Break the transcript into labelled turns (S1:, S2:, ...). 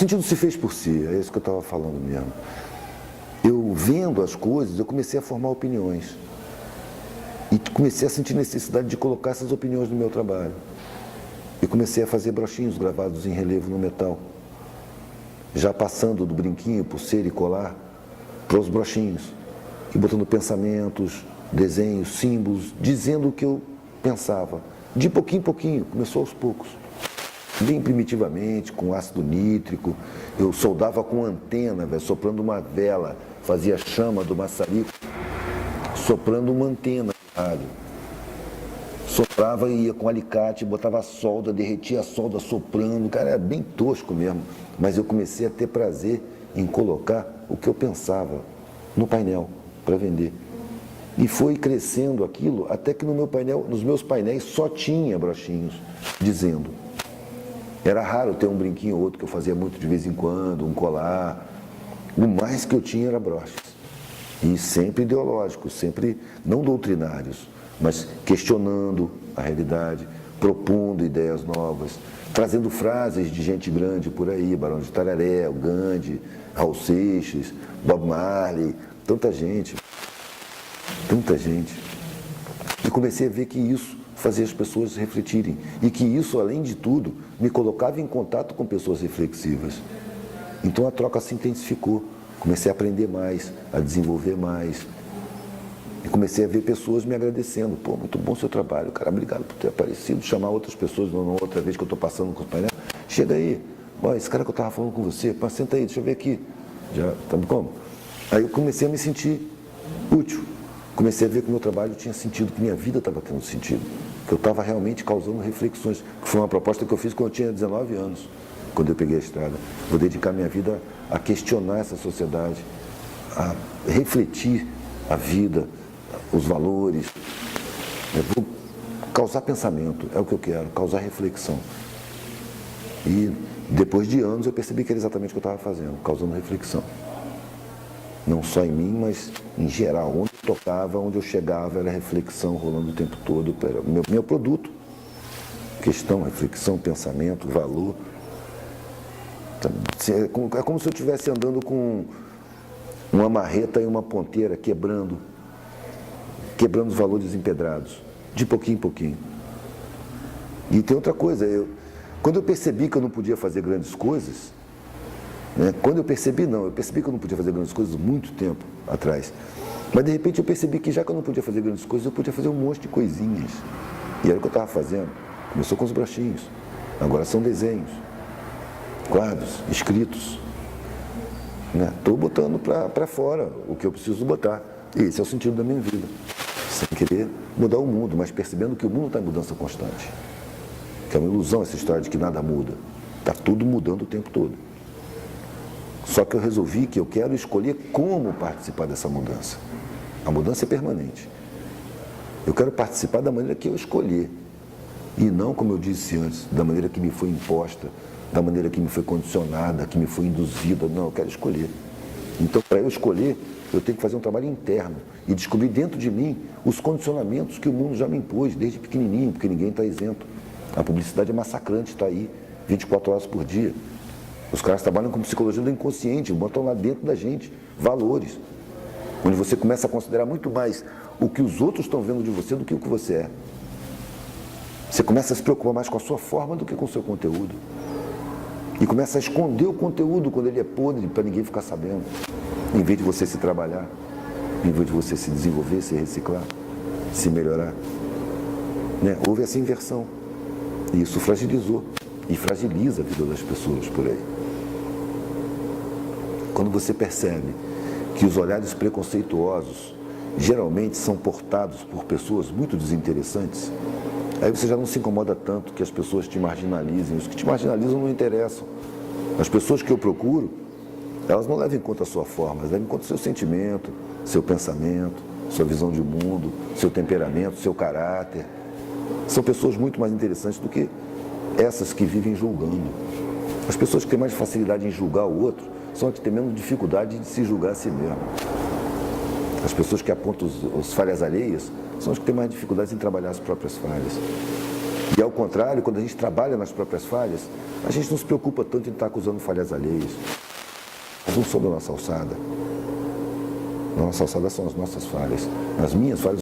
S1: sentido se fez por si, é isso que eu estava falando mesmo. Eu vendo as coisas, eu comecei a formar opiniões. E comecei a sentir necessidade de colocar essas opiniões no meu trabalho. E comecei a fazer brochinhos gravados em relevo no metal. Já passando do brinquinho, pulseira e colar, para os brochinhos. E botando pensamentos, desenhos, símbolos, dizendo o que eu pensava. De pouquinho em pouquinho, começou aos poucos. Bem primitivamente, com ácido nítrico. Eu soldava com antena, soprando uma vela. Fazia chama do maçarico, soprando uma antena de rádio. Soprava e ia com alicate, botava a solda, derretia a solda soprando. Cara, era bem tosco mesmo. Mas eu comecei a ter prazer em colocar o que eu pensava no painel para vender. E foi crescendo aquilo até que no meu painel, nos meus painéis só tinha brochinhos dizendo. Era raro ter um brinquinho ou outro que eu fazia muito de vez em quando, um colar. O mais que eu tinha era broches. E sempre ideológicos, sempre não doutrinários, mas questionando a realidade, propondo ideias novas, trazendo frases de gente grande por aí, Barão de Tararé, o Gandhi, Raul Seixas, Bob Marley, tanta gente. Tanta gente. E comecei a ver que isso fazia as pessoas refletirem. E que isso, além de tudo, me colocava em contato com pessoas reflexivas. Então a troca se intensificou. Comecei a aprender mais, a desenvolver mais. E comecei a ver pessoas me agradecendo. Pô, muito bom o seu trabalho, cara, obrigado por ter aparecido. Chamar outras pessoas, não outra vez que eu estou passando com o painel. Chega aí, ó, esse cara que eu estava falando com você, pá, senta aí, deixa eu ver aqui. Já, tá como? Aí eu comecei a me sentir útil. Comecei a ver que o meu trabalho tinha sentido, que minha vida estava tendo sentido. Que eu estava realmente causando reflexões. Que foi uma proposta que eu fiz quando eu tinha 19 anos, quando eu peguei a estrada. Vou dedicar minha vida a questionar essa sociedade, a refletir a vida, os valores. Eu vou causar pensamento, é o que eu quero, causar reflexão. E depois de anos eu percebi que era exatamente o que eu estava fazendo, causando reflexão. Não só em mim, mas em geral. Onde eu tocava, onde eu chegava, era reflexão rolando o tempo todo. Era meu produto. Questão, reflexão, pensamento, valor. É como se eu estivesse andando com uma marreta e uma ponteira, quebrando os valores empedrados, de pouquinho em pouquinho. E tem outra coisa, quando eu percebi que eu não podia fazer grandes coisas, né, eu percebi que eu não podia fazer grandes coisas muito tempo atrás, mas de repente eu percebi que já que eu não podia fazer grandes coisas, eu podia fazer um monte de coisinhas. E era o que eu estava fazendo. Começou com os brochinhos, agora são desenhos, quadros, escritos. Estou botando para fora o que eu preciso botar. E esse é o sentido da minha vida. Sem querer mudar o mundo, mas percebendo que o mundo está em mudança constante. Que é uma ilusão essa história de que nada muda. Está tudo mudando o tempo todo. Só que eu resolvi que eu quero escolher como participar dessa mudança. A mudança é permanente. Eu quero participar da maneira que eu escolher. E não, como eu disse antes, da maneira que me foi imposta, da maneira que me foi condicionada, que me foi induzida. Não, eu quero escolher. Então, para eu escolher, eu tenho que fazer um trabalho interno e descobrir dentro de mim os condicionamentos que o mundo já me impôs desde pequenininho, porque ninguém está isento. A publicidade é massacrante, está aí 24 horas por dia. Os caras trabalham com psicologia do inconsciente, botam lá dentro da gente valores, onde você começa a considerar muito mais o que os outros estão vendo de você do que o que você é. Você começa a se preocupar mais com a sua forma do que com o seu conteúdo. E começa a esconder o conteúdo quando ele é podre, para ninguém ficar sabendo. Em vez de você se trabalhar, em vez de você se desenvolver, se reciclar, se melhorar. Houve essa inversão. E isso fragilizou. E fragiliza a vida das pessoas por aí. Quando você percebe que os olhares preconceituosos geralmente são portados por pessoas muito desinteressantes, aí você já não se incomoda tanto que as pessoas te marginalizem. Os que te marginalizam não interessam. As pessoas que eu procuro, elas não levam em conta a sua forma, elas levam em conta o seu sentimento, seu pensamento, sua visão de mundo, seu temperamento, seu caráter. São pessoas muito mais interessantes do que essas que vivem julgando. As pessoas que têm mais facilidade em julgar o outro são as que têm menos dificuldade de se julgar a si mesmo. As pessoas que apontam as falhas alheias são as que têm mais dificuldade em trabalhar as próprias falhas. E ao contrário, quando a gente trabalha nas próprias falhas, a gente não se preocupa tanto em estar acusando falhas alheias. Nós não somos a nossa alçada. A nossa alçada são as nossas falhas. As minhas falhas